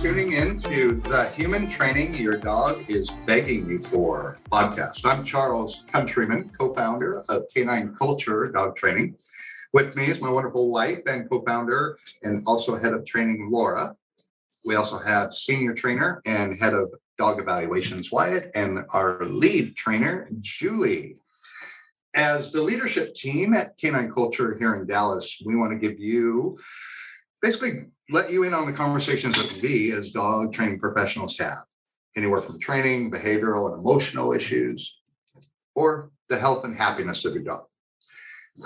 tuning in to the Human Training Your Dog is Begging You For podcast. I'm Charles Countryman, co-founder of Canine Culture Dog Training. With me is my wonderful wife and co-founder and also head of training, Laura. We also have senior trainer and head of dog evaluations, Wyatt, and our lead trainer, Julie. As the leadership team at Canine Culture here in Dallas, we want to give you, basically let you in on the conversations that we as dog training professionals have, anywhere from training, behavioral and emotional issues, or the health and happiness of your dog.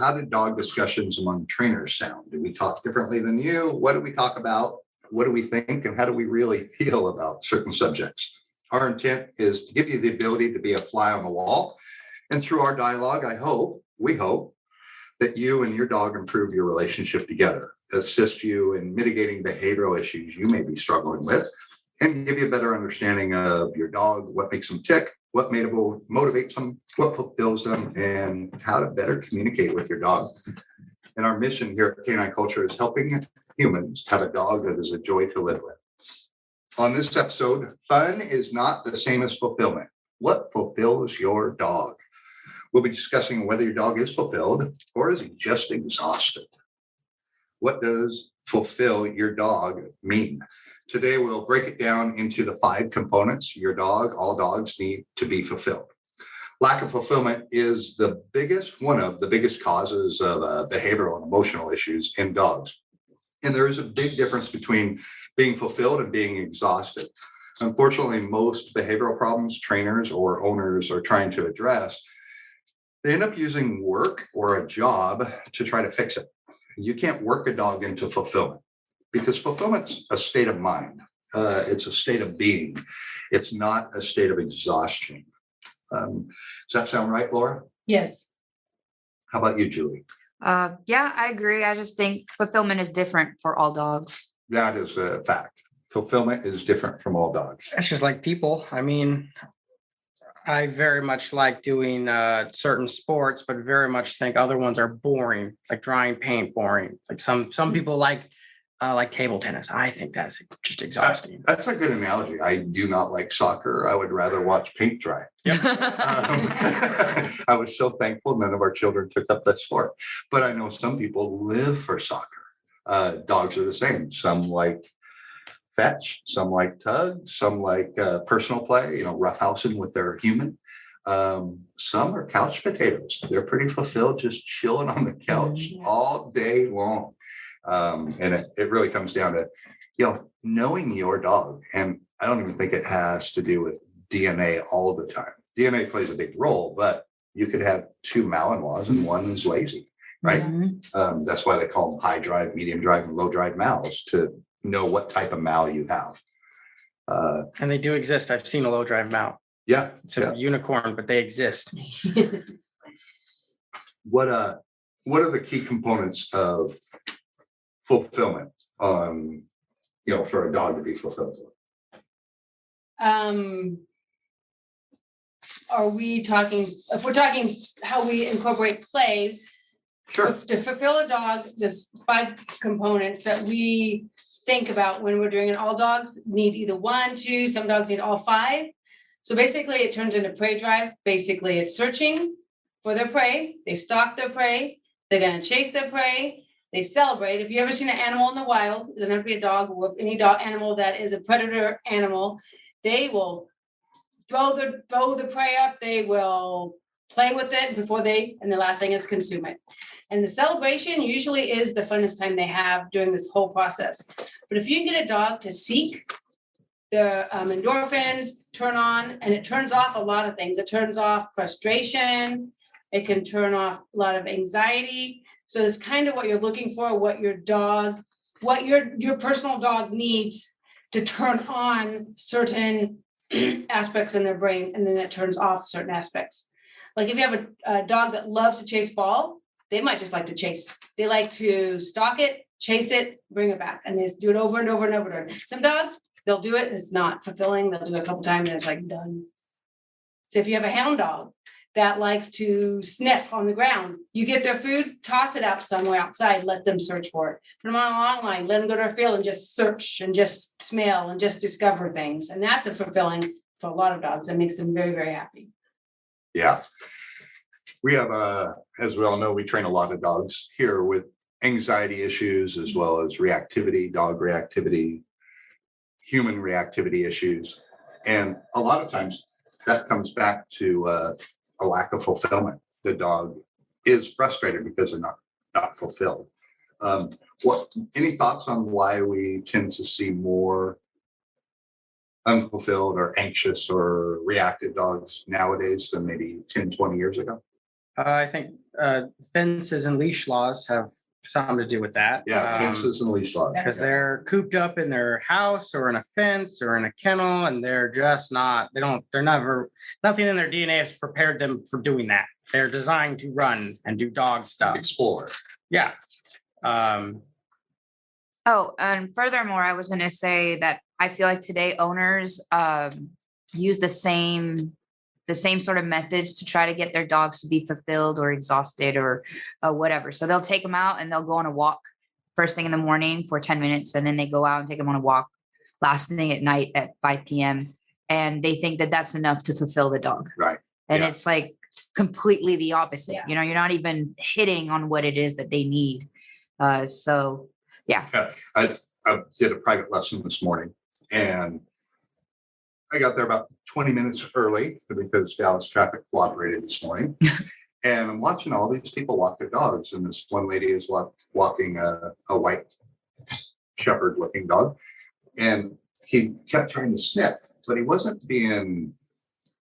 How did dog discussions among trainers sound? Do we talk differently than you? What do we talk about? What do we think? And how do we really feel about certain subjects? Our intent is to give you the ability to be a fly on the wall. And through our dialogue, we hope that you and your dog improve your relationship together, assist you in mitigating behavioral issues you may be struggling with, and give you a better understanding of your dog, what makes them tick, what motivates them, what fulfills them, and how to better communicate with your dog. And our mission here at Canine Culture is helping humans have a dog that is a joy to live with. On this episode, fun is not the same as fulfillment. What fulfills your dog? We'll be discussing whether your dog is fulfilled or is he just exhausted. What does fulfill your dog mean? Today, we'll break it down into the 5 components all dogs need to be fulfilled. Lack of fulfillment is one of the biggest causes of behavioral and emotional issues in dogs. And there is a big difference between being fulfilled and being exhausted. Unfortunately, most behavioral problems trainers or owners are trying to address, they end up using work or a job to try to fix it. You can't work a dog into fulfillment because fulfillment's a state of mind. It's a state of being. It's not a state of exhaustion. Does that sound right, Laura? Yes. How about you, Julie? Yeah, I agree. I just think fulfillment is different for all dogs. That is a fact. Fulfillment is different from all dogs. It's just like people. I mean, I very much like doing certain sports, but very much think other ones are boring, like drying paint boring. Like some people like table tennis. I think that's just exhausting. That's a good analogy. I do not like soccer. I would rather watch paint dry. Yep. I was so thankful none of our children took up that sport. But I know some people live for soccer. Dogs are the same. Some like fetch, some like tug, some like personal play, roughhousing with their human. Some are couch potatoes. They're pretty fulfilled, just chilling on the couch all day long. And it really comes down to, knowing your dog. And I don't even think it has to do with DNA all the time. DNA plays a big role, but you could have 2 Malinois and one is lazy, right? Mm-hmm. That's why they call them high drive, medium drive, and low drive Mals, to know what type of Mal you have. And they do exist. I've seen a low drive Mal. Yeah. It's a unicorn, but they exist. What are the key components of fulfillment, for a dog to be fulfilled? Are we talking, if we're talking how we incorporate play? Sure. To fulfill a dog, there's 5 components that we think about when we're doing it. All dogs need either 1, 2, some dogs need all 5. So basically it turns into prey drive. Basically it's searching for their prey. They stalk their prey. They're going to chase their prey. They celebrate. If you ever seen an animal in the wild, it doesn't have to be a dog, or any dog animal that is a predator animal, they will throw the prey up. They will play with it and the last thing is consume it. And the celebration usually is the funnest time they have during this whole process. But if you can get a dog to seek, the endorphins turn on, and it turns off a lot of things. It turns off frustration. It can turn off a lot of anxiety. So it's kind of what you're looking for, what your personal dog needs to turn on certain aspects in their brain, and then it turns off certain aspects. Like if you have a dog that loves to chase ball, they might just like to chase. They like to stalk it, chase it, bring it back, and they just do it over and over and over again. Some dogs, they'll do it and it's not fulfilling. They'll do it a couple times and it's like done. So if you have a hound dog that likes to sniff on the ground. You get their food, toss it out somewhere outside, let them search for it. Put them on a long line, let them go to a field and just search and just smell and just discover things. And that's a fulfilling for a lot of dogs. That makes them very, very happy. Yeah. We have, as we all know, we train a lot of dogs here with anxiety issues as well as reactivity, dog reactivity, human reactivity issues. And a lot of times that comes back to a lack of fulfillment. The dog is frustrated because they're not fulfilled. Any thoughts on why we tend to see more unfulfilled or anxious or reactive dogs nowadays than maybe 10, 20 years ago? I think fences and leash laws have something to do with that. Yeah, fences and leash laws. Because they're cooped up in their house or in a fence or in a kennel, and they're just not, they're never, nothing in their DNA has prepared them for doing that. They're designed to run and do dog stuff. Explore. Yeah. Oh, and furthermore, I was going to say that I feel like today owners use the same sort of methods to try to get their dogs to be fulfilled or exhausted or whatever. So they'll take them out and they'll go on a walk first thing in the morning for 10 minutes. And then they go out and take them on a walk last thing at night at 5 p.m. And they think that that's enough to fulfill the dog. Right. And Yeah. it's like completely the opposite. Yeah. You know, you're not even hitting on what it is that they need. So yeah. I did a private lesson this morning and I got there about 20 minutes early because Dallas traffic cooperated this morning. And I'm watching all these people walk their dogs. And this one lady is walking a white shepherd looking dog. And he kept trying to sniff, but he wasn't being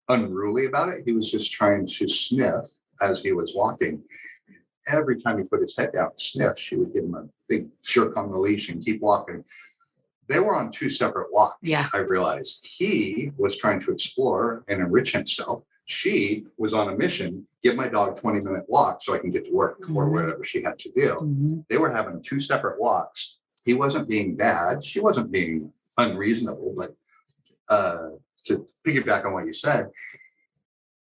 unruly about it. He was just trying to sniff as he was walking. Every time he put his head down and sniff, she would give him a big jerk on the leash and keep walking. They were on two separate walks. Yeah. I realized he was trying to explore and enrich himself. She was on a mission, give my dog 20-minute walk so I can get to work or whatever she had to do. Mhm. They were having two separate walks. He wasn't being bad. She wasn't being unreasonable. But to piggyback on what you said,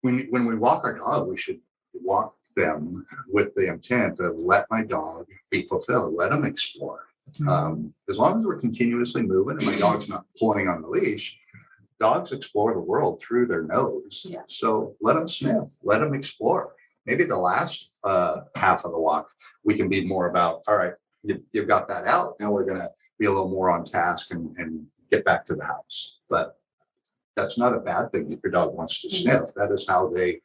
when we walk our dog, we should walk them with the intent of let my dog be fulfilled, let them explore. As long as we're continuously moving and my dog's not pulling on the leash, dogs explore the world through their nose. Yeah. So let them sniff, let them explore. Maybe the last half of the walk, we can be more about, all right, you've got that out. Now we're going to be a little more on task and get back to the house. But that's not a bad thing if your dog wants to sniff. That is how they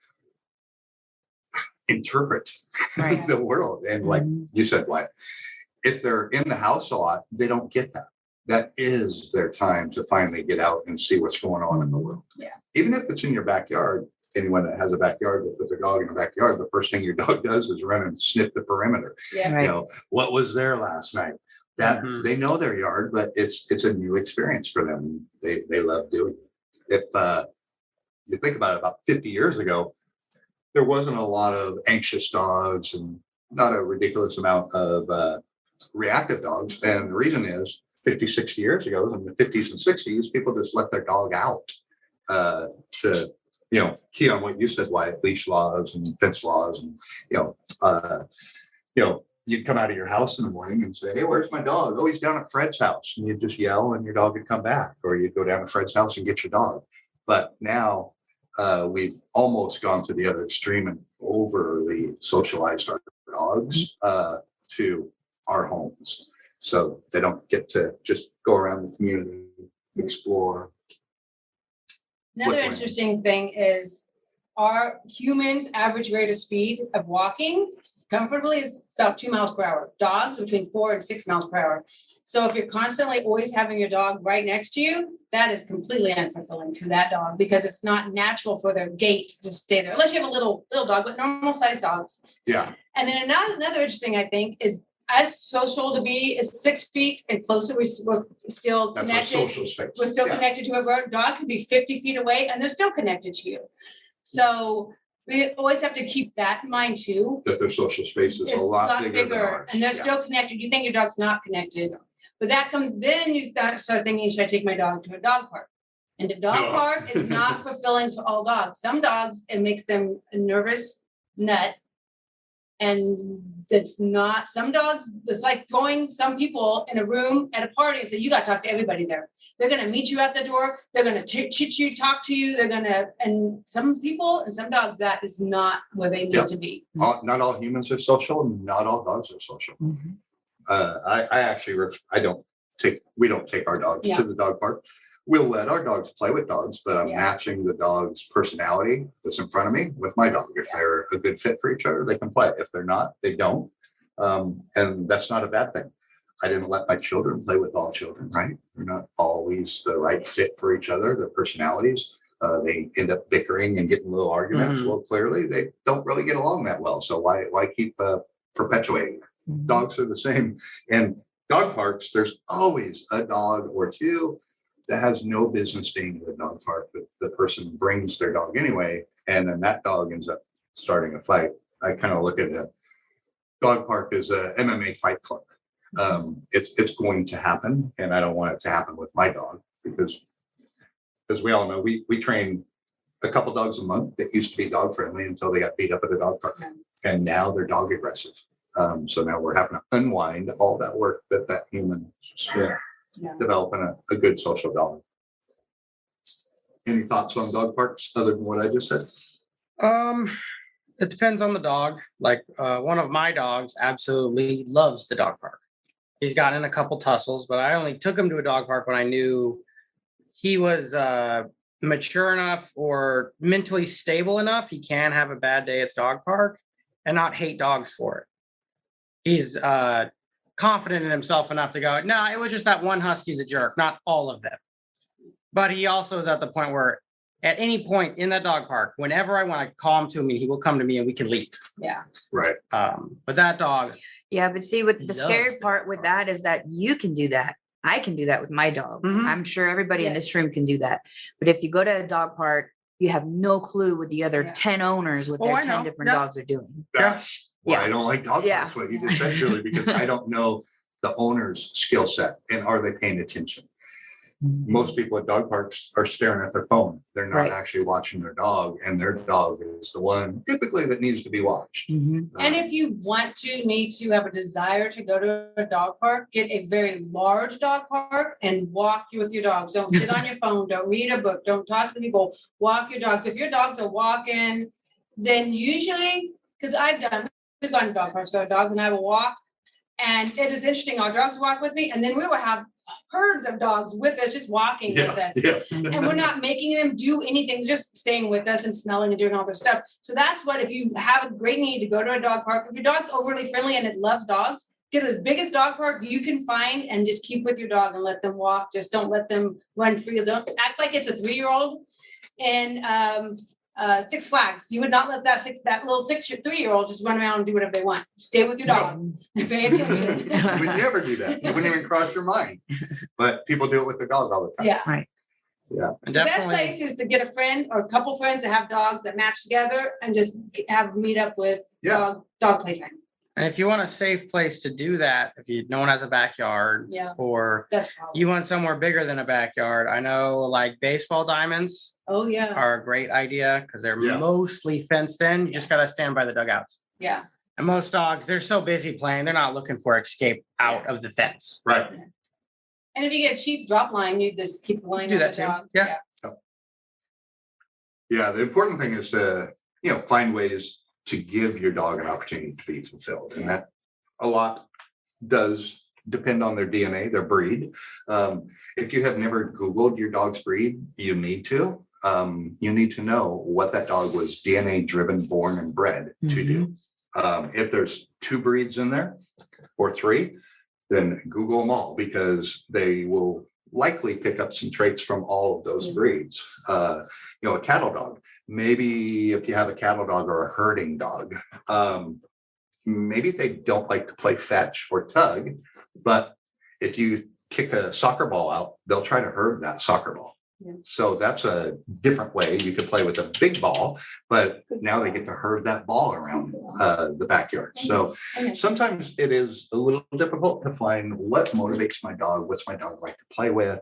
interpret Right. the world. And like you said, Wyatt, if they're in the house a lot, they don't get that. That is their time to finally get out and see what's going on in the world. Yeah. Even if it's in your backyard, anyone that has a backyard that puts a dog in the backyard, the first thing your dog does is run and sniff the perimeter. Yeah. Right. You know, what was there last night? That Mhm. they know their yard, but it's a new experience for them. They love doing it. If you think about it, about 50 years ago, there wasn't a lot of anxious dogs and not a ridiculous amount of reactive dogs. And the reason is 50, 60 years ago, in the 50s and 60s, people just let their dog out to, key on what you said, Wyatt, leash laws and fence laws. And, you'd come out of your house in the morning and say, hey, where's my dog? Oh, he's down at Fred's house. And you'd just yell and your dog would come back, or you'd go down to Fred's house and get your dog. But now we've almost gone to the other extreme and overly socialized our dogs to our homes. So they don't get to just go around the community, explore. Another What- interesting thing is our humans' average rate of speed of walking comfortably is about 2 miles per hour. Dogs between 4 and 6 miles per hour. So if you're constantly always having your dog right next to you, that is completely unfulfilling to that dog because it's not natural for their gait to stay there, unless you have a little dog, but normal sized dogs. Yeah, And then another interesting, I think, is as social to be is 6 feet and closer, we're still that's our connected. social space. We're still Yeah. connected to a bird. Dog can be 50 feet away and they're still connected to you. So we always have to keep that in mind too. That their social space is a lot bigger than ours. And they're Yeah. still connected. You think your dog's not connected. But that comes, then you start thinking, should I take my dog to a dog park? And the dog No. park is not fulfilling to all dogs. Some dogs, it makes them a nervous nut. And it's not, some dogs, it's like throwing some people in a room at a party and say, you got to talk to everybody there. They're going to meet you at the door. They're going to chit you, talk to you. They're going to, and some people and some dogs, that is not where they need Yeah. to be. Not all humans are social. Not all dogs are social. I actually, we don't take our dogs Yeah. to the dog park. We'll let our dogs play with dogs, but I'm Yeah. matching the dog's personality that's in front of me with my dog. If they're a good fit for each other, they can play. If they're not, they don't. And that's not a bad thing. I didn't let my children play with all children, right? They're not always the right fit for each other, their personalities. They end up bickering and getting little arguments. Mhm. Well, clearly they don't really get along that well. So why keep perpetuating that? Dogs are the same. And dog parks, there's always a dog or two that has no business being in a dog park, but the person brings their dog anyway, and then that dog ends up starting a fight. I kind of look at a dog park as a MMA fight club. It's going to happen, and I don't want it to happen with my dog because, as we all know, we train a couple dogs a month that used to be dog friendly until they got beat up at a dog park, and now they're dog aggressive. So now we're having to unwind all that work that human spent developing a good social dog. Any thoughts on dog parks other than what I just said? It depends on the dog. Like one of my dogs absolutely loves the dog park. He's gotten in a couple tussles, but I only took him to a dog park when I knew he was mature enough or mentally stable enough. He can have a bad day at the dog park and not hate dogs for it. He's confident in himself enough to go, no, it was just that one husky's a jerk, not all of them. But he also is at the point where at any point in that dog park, whenever I want to call him to me, he will come to me and we can leave. Yeah. Right. But that dog, Yeah, but see, with He the scary loves part that with part. that is that you can do that. I can do that with my dog. Mhm. I'm sure everybody in Yeah. this room can do that. But if you go to a dog park, you have no clue what the other Yeah. 10 owners with Oh, their I 10 know. different Yeah. dogs are doing. That's why Yeah. I don't like dog Yeah. parks, what you just said, Julie, because I don't know the owner's skill set and are they paying attention? Most people at dog parks are staring at their phone. They're not Right. actually watching their dog, and their dog is the one typically that needs to be watched. Mhm. And if you need to have a desire to go to a dog park, get a very large dog park and walk with your dogs. Don't sit on your phone, don't read a book, don't talk to people, walk your dogs. If your dogs are walking, then usually, because we've gone to dog parks, so our dogs and I will walk. And it is interesting, our dogs walk with me, and then we will have herds of dogs with us, just walking with us. Yeah. And we're not making them do anything, they're just staying with us and smelling and doing all their stuff. So that's what, if you have a great need to go to a dog park, if your dog's overly friendly and it loves dogs, get the biggest dog park you can find and just keep with your dog and let them walk. Just don't let them run free. Don't act like it's a 3-year-old. And Six Flags, you would not let that little 3-year-old just run around and do whatever they want. Stay with your dog. Pay attention. You would never do that. It wouldn't even cross your mind. But people do it with their dog all the time. Yeah. and The best definitely, place is to get a friend or a couple friends that have dogs that match together and just meet up with Yeah. dog playtime. and if you want a safe place to do that, if no one has a backyard Yeah, or that's probably. you want somewhere bigger than a backyard, I know like baseball diamonds Oh, yeah, are a great idea because they're Yeah. mostly fenced in. You just got to stand by the dugouts. yeah. And most dogs, they're so busy playing, they're not looking for escape out of the fence. Right. And if you get a cheap drop line, you just keep the line Do on the that too. dogs. Yeah. Yeah. The important thing is to, find ways to give your dog an opportunity to be fulfilled. And that a lot does depend on their DNA, their breed. If you have never Googled your dog's breed, you need to. You need to know what that dog was DNA driven, born and bred to do. If there's 2 breeds in there or 3, then Google them all because they will likely pick up some traits from all of those breeds. A cattle dog, maybe if you have a cattle dog or a herding dog, maybe they don't like to play fetch or tug, but if you kick a soccer ball out, they'll try to herd that soccer ball. Yeah. So that's a different way you could play with a big ball, but now they get to herd that ball around the backyard. So sometimes it is a little difficult to find what motivates my dog, what's my dog like to play with.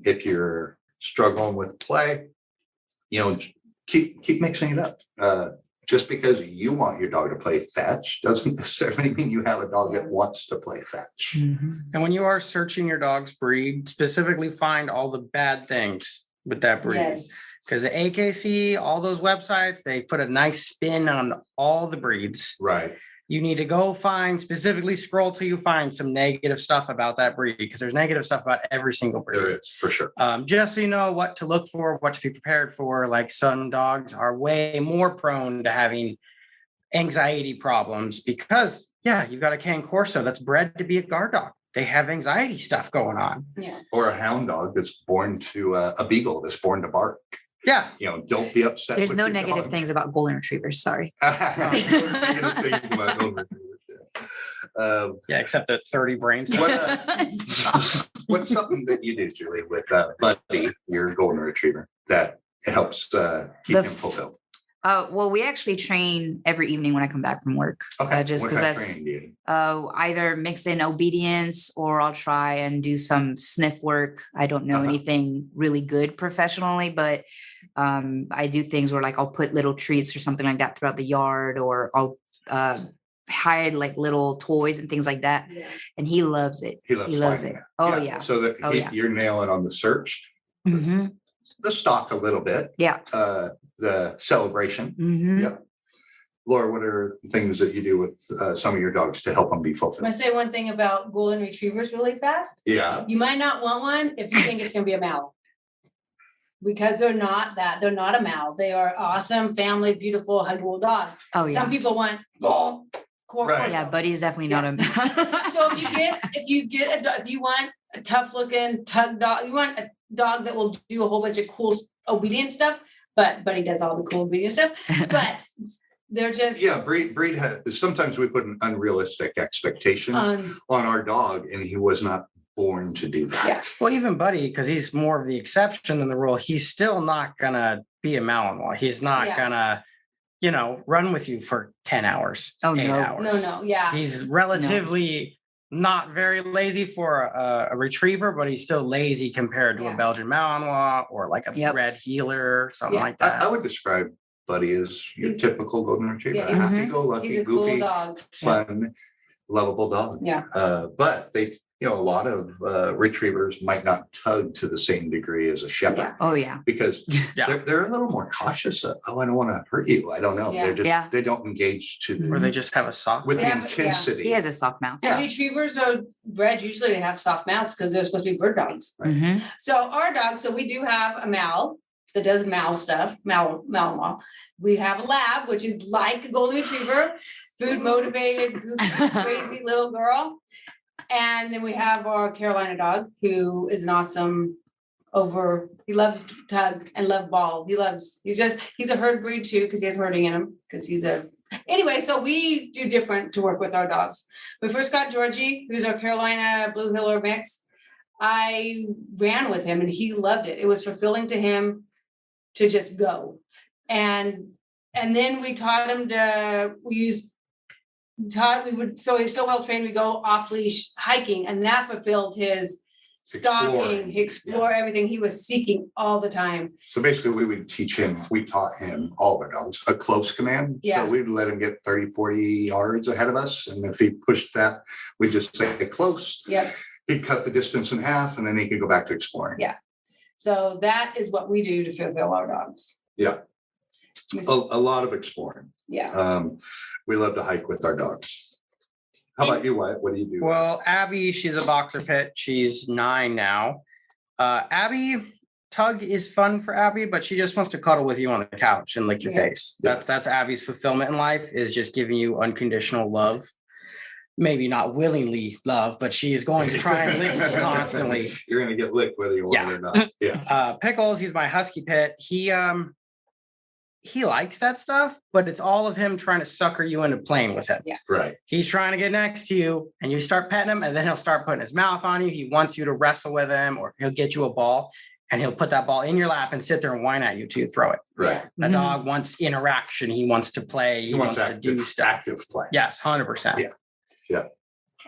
If you're struggling with play, keep mixing it up. Just because you want your dog to play fetch doesn't necessarily mean you have a dog that wants to play fetch. And when you are searching your dog's breed, specifically find all the bad things with that breed. Yes. Because the AKC, all those websites, they put a nice spin on all the breeds. Right. You need to go specifically scroll till you find some negative stuff about that breed, because there's negative stuff about every single breed. There is, for sure. Just so you know what to look for, what to be prepared for. Like some dogs are way more prone to having anxiety problems because, you've got a Cane Corso that's bred to be a guard dog. They have anxiety stuff going on. Yeah. Or a hound dog that's born to a beagle that's born to bark. Yeah. Don't be upset. There's with no your negative dog. things about golden retrievers. Sorry. Negative things about golden retrievers, Yeah, except the 30 brains. What's something that you do, Julie, with Buddy, your golden retriever, that helps keep him fulfilled? Well, we actually train every evening when I come back from work. Okay. Just what because kind of that's training do you do? either mix in obedience or I'll try and do some sniff work. I don't know anything really good professionally, but I do things where like I'll put little treats or something like that throughout the yard, or I'll hide like little toys and things like that. Yeah. And he loves it. He loves it. it. Oh yeah. So that you're nailing on the search, Mm-hmm. the stalk a little bit. Yeah. The celebration. Mm-hmm. Yep. Laura, what are things that you do with some of your dogs to help them be I'm fulfilled? gonna say one thing about golden retrievers really fast. Yeah. You might not want one if you think it's gonna be a Mal. Because they're not a Mal. They are awesome, family, beautiful, huggable dogs. Oh yeah. Some people want Right. Yeah, Buddy's definitely not a. So if you want a tough looking tug dog, you want a dog that will do a whole bunch of cool obedient stuff, but Buddy does all the cool obedient stuff. But they're just breed has, sometimes we put an unrealistic expectation on our dog, and he was not born to do that. Yeah. Well, even Buddy, because he's more of the exception than the rule, he's still not gonna be a Malinois. He's not gonna, run with you for 10 hours. Oh, 8 no. hours. No, yeah. He's relatively not very lazy for a retriever, but he's still lazy compared to a Belgian Malinois or like a red heeler, something like that. I would describe Buddy as your typical golden retriever. Yeah, Happy-go-lucky, he's a goofy, cool dog. fun, lovable dog. Yeah. But they, a lot of retrievers might not tug to the same degree as a shepherd. Yeah. Oh yeah. Because they're a little more cautious. I don't want to hurt you. I don't know. Yeah. They're just they don't engage to Or they just have a soft with They the have- intensity. He has a soft mouth. And retrievers are bred usually to have soft mouths because they're supposed to be bird dogs. Mhm. So our dog, we do have a Mal that does Mal stuff, Malinois. We have a Lab, which is like a golden retriever, food motivated, goofy, crazy little girl. And then we have our Carolina dog, who is an awesome he loves tug and love ball. He's a herd breed too, because he has herding in him, because anyway, so we do different to work with our dogs. We first got Georgie, who's our Carolina Blue Heeler mix. I ran with him and he loved it. It was fulfilling to him to just go. And then we taught him so he's so well trained, we go off leash hiking, and that fulfilled his stalking, explore everything he was seeking all the time. So basically we taught him, all of our dogs, a close command. Yeah. So we'd let him get 30, 40 yards ahead of us. And if he pushed that, we'd just say close. Yep. He'd cut the distance in half, and then he could go back to exploring. Yeah. So that is what we do to fulfill our dogs. Yeah. A lot of exploring. Yeah. We love to hike with our dogs. How about you, Wyatt? What do you do? Well, Abby, she's a boxer pit. She's 9 now. Tug is fun for Abby, but she just wants to cuddle with you on the couch and lick your face. That's Abby's fulfillment in life, is just giving you unconditional love. Maybe not willingly love, but she is going to try and lick you constantly. You're going to get licked whether you want it or not. Yeah. Pickles, he's my husky pit. He likes that stuff, but it's all of him trying to sucker you into playing with him. Yeah. Right. He's trying to get next to you, and you start petting him, and then he'll start putting his mouth on you. He wants you to wrestle with him, or he'll get you a ball, and he'll put that ball in your lap and sit there and whine at you to throw it. Right. The dog wants interaction. He wants to play. He wants to do stuff. Active play. Yes, 100%. Yeah.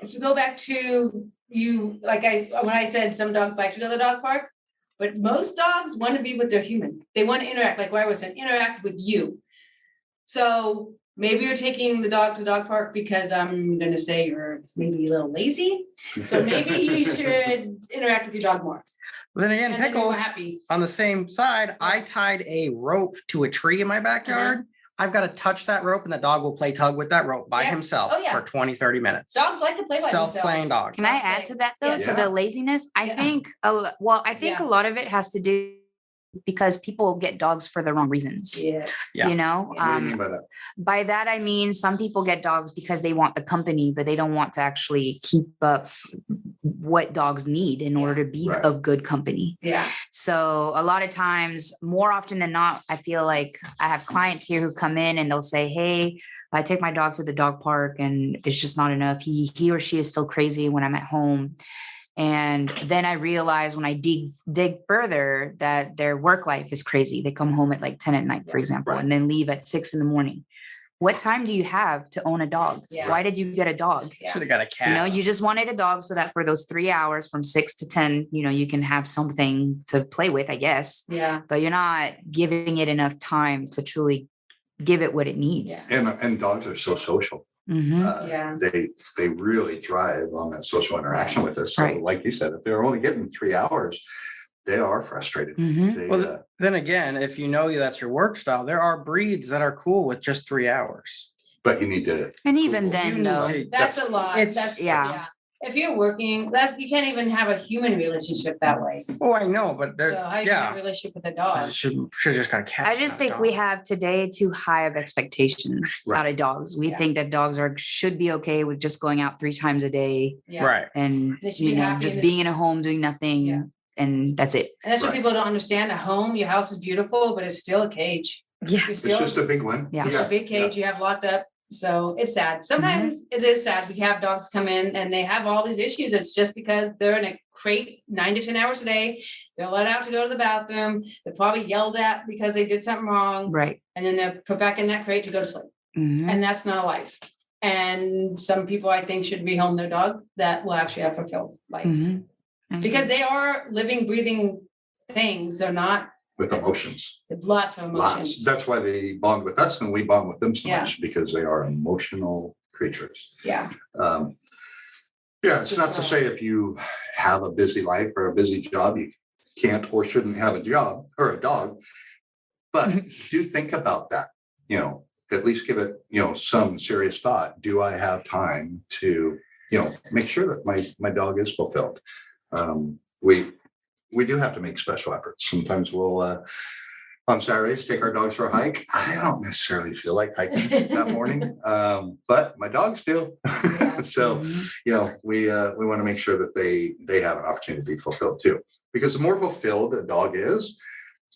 If you go back to when I said some dogs like to go to the dog park, but most dogs want to be with their human. They want to interact, like what I was saying, interact with you. So maybe you're taking the dog to the dog park because I'm gonna say you're maybe a little lazy. So maybe you should interact with your dog more. Then again, And then you're more Pickles, happy. on the same side, I tied a rope to a tree in my backyard. I've got to touch that rope and the dog will play tug with that rope by Yeah. himself Oh, yeah. for 20-30 minutes. Dogs like to play by themselves. Self-playing dogs. Can I add to that though, Yeah. to the laziness? I Yeah. think, I think Yeah. a lot of it has to do because people get dogs for the wrong reasons. Yes. Yeah. You know, What do you mean by that? by that, I mean, some people get dogs because they want the company, but they don't want to actually keep up what dogs need in order to be Right. of good company. Yeah. So a lot of times, more often than not, I feel like I have clients here who come in and they'll say, hey, I take my dog to the dog park and it's just not enough. He or she is still crazy when I'm at home. And then I realize when I dig further that their work life is crazy. They come home at like 10 at night, for example, Right. and then leave at 6 a.m. What time do you have to own a dog? Yeah. Why did you get a dog? Yeah. Should have got a cat. You know, you just wanted a dog so that for those 3 hours from 6 to 10, you know, you can have something to play with, I guess, Yeah. but you're not giving it enough time to truly give it what it needs. And dogs are so social. Mhm. Yeah. They really thrive on that social interaction with us. So Right. like you said, if they're only getting 3 hours, they are frustrated. Mhm. They, Well, then again, if you know that's your work style, there are breeds that are cool with just 3 hours. but you need to, And even You then, need though, to- That's a lot. It's- That's, yeah. yeah. If you're working, you can't even have a human relationship that way. Oh, I know, but So there, how you can have a yeah. relationship with a dog? Should just got a cat. I just not a think we dog. have today too high of expectations Right. out of dogs. We Yeah. think that dogs should be okay with just going out 3 times a day Yeah. Right. and, They should be you know, happy just in being in a home doing nothing Yeah. and that's it. And that's what Right. people don't understand. A home, your house is beautiful, but it's still a cage. Yeah. You're it's still, just a big one. Yeah. it's a big cage you have locked up. So it's sad. Sometimes it is sad. We have dogs come in and they have all these issues. It's just because they're in a crate 9 to 10 hours a day. They're let out to go to the bathroom. They're probably yelled at because they did something wrong. Right. And then they're put back in that crate to go to sleep. Mhm. And that's not a life. And some people, I think, should rehome their dog that will actually have fulfilled lives. Mhm. Mhm. Because they are living, breathing things. They're not, With emotions. lots of Lots. emotions. That's why they bond with us and we bond with them so Yeah. much because they are emotional creatures. Yeah. Yeah, it's not to say if you have a busy life or a busy job, you can't or shouldn't have a job or a dog. But do think about that, at least give it, some serious thought. Do I have time to, make sure that my dog is fulfilled? We do have to make special efforts. Sometimes we'll, on Saturdays, take our dogs for a hike. I don't necessarily feel like hiking that morning, but my dogs do. So, Mhm. we want to make sure that they have an opportunity to be fulfilled too. Because the more fulfilled a dog is,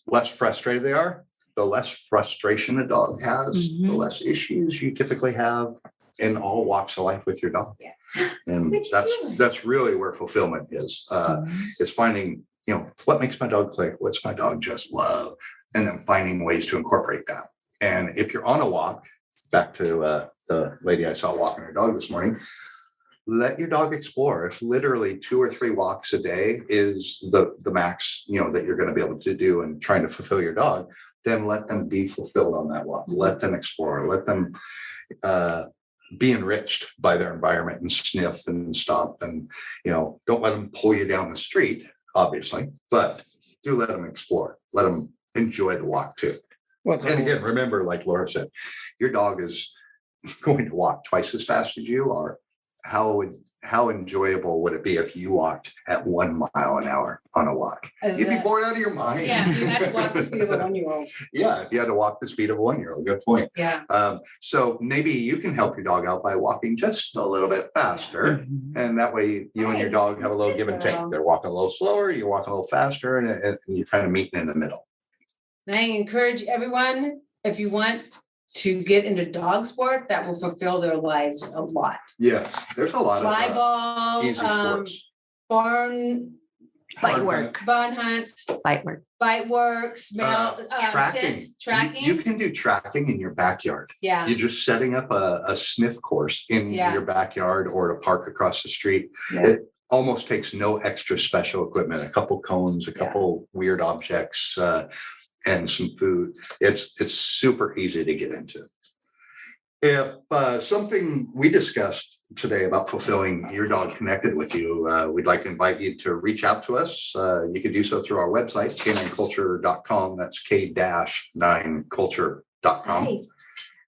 less frustrated they are. The less frustration a dog has, the Mhm. less issues you typically have in all walks of life with your dog. Yeah. And What you doing? that's really where fulfillment is. Mhm. Is finding, what makes my dog click? What's my dog just love? And then finding ways to incorporate that. And if you're on a walk, back to the lady I saw walking her dog this morning, let your dog explore. If literally 2 or 3 walks a day is the max, that you're going to be able to do and trying to fulfill your dog, then let them be fulfilled on that walk. Let them explore. Let them be enriched by their environment and sniff and stop. And, don't let them pull you down the street, obviously, but do let them explore. Let them enjoy the walk too. And again, remember, like Laura said, your dog is going to walk twice as fast as you are. How enjoyable would it be if you walked at 1 mile an hour on a walk? As You'd be a- bored out of your mind. Yeah, you had to walk the speed of a 1-year-old. Yeah, if you had to walk the speed of a 1-year-old, good point. Yeah. So maybe you can help your dog out by walking just a little bit faster. Mhm. And that way you and your dog have a little give and take. They're walking a little slower, you walk a little faster, and you're kind of meeting in the middle. And I encourage everyone, if you want to get into dog sport, that will fulfill their lives a lot. Yeah, there's a lot Fly of ball, easy sports. barn Bite work. Barn hunt, Bite work. bite work, smell, Tracking. scent, tracking. You can do tracking in your backyard. Yeah, You're just setting up a sniff course in Yeah. your backyard or at a park across the street. Yeah. almost takes no extra special equipment, a couple cones, a couple weird objects, and some food. It's super easy to get into. If something we discussed today about fulfilling your dog connected with you, we'd like to invite you to reach out to us. You can do so through our website, k9culture.com. That's k-9culture.com. Hi.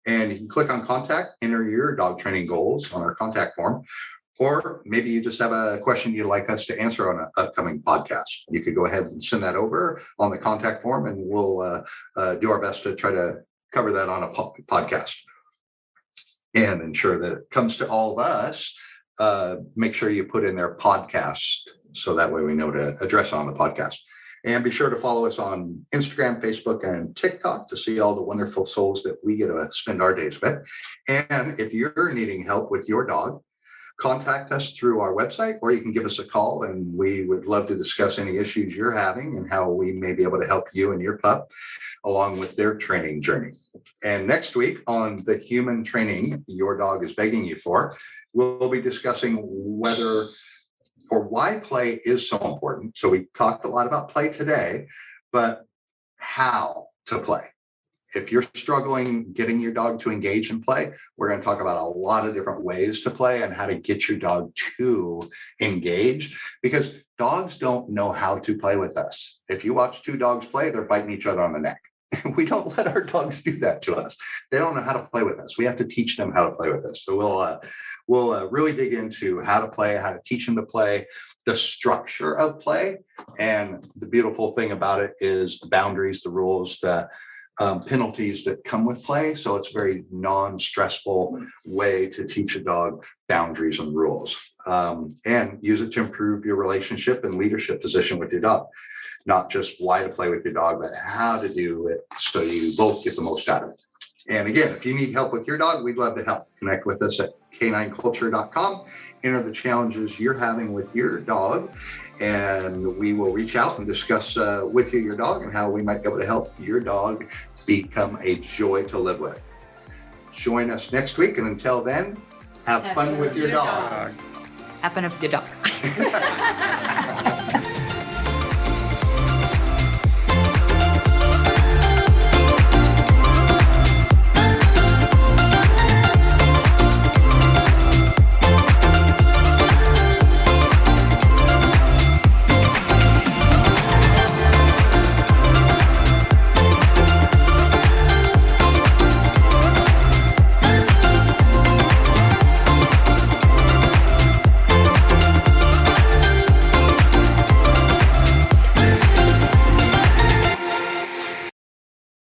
And you can click on contact, enter your dog training goals on our contact form. Or maybe you just have a question you'd like us to answer on an upcoming podcast. You could go ahead and send that over on the contact form, and we'll do our best to try to cover that on a podcast and ensure that it comes to all of us. Make sure you put in their podcast so that way we know to address on the podcast. And be sure to follow us on Instagram, Facebook, and TikTok to see all the wonderful souls that we get to spend our days with. And if you're needing help with your dog, contact us through our website, or you can give us a call, and we would love to discuss any issues you're having and how we may be able to help you and your pup along with their training journey. And next week on the human training your dog is begging you for, we'll be discussing whether or why play is so important. So we talked a lot about play today, but how to play. If you're struggling getting your dog to engage in play, we're going to talk about a lot of different ways to play and how to get your dog to engage, because dogs don't know how to play with us. If you watch two dogs play, they're biting each other on the neck. We don't let our dogs do that to us. They don't know how to play with us. We have to teach them how to play with us. So we'll really dig into how to play, how to teach them to play, the structure of play. And the beautiful thing about it is the boundaries, the rules, the penalties that come with play. So it's a very non-stressful way to teach a dog boundaries and rules, and use it to improve your relationship and leadership position with your dog. Not just why to play with your dog, but how to do it so you both get the most out of it. And again, if you need help with your dog, we'd love to help. Connect with us at k9culture.com. Enter the challenges you're having with your dog, and we will reach out and discuss with you your dog and how we might be able to help your dog become a joy to live with. Join us next week, and until then, have fun with your dog. Happen with your dog.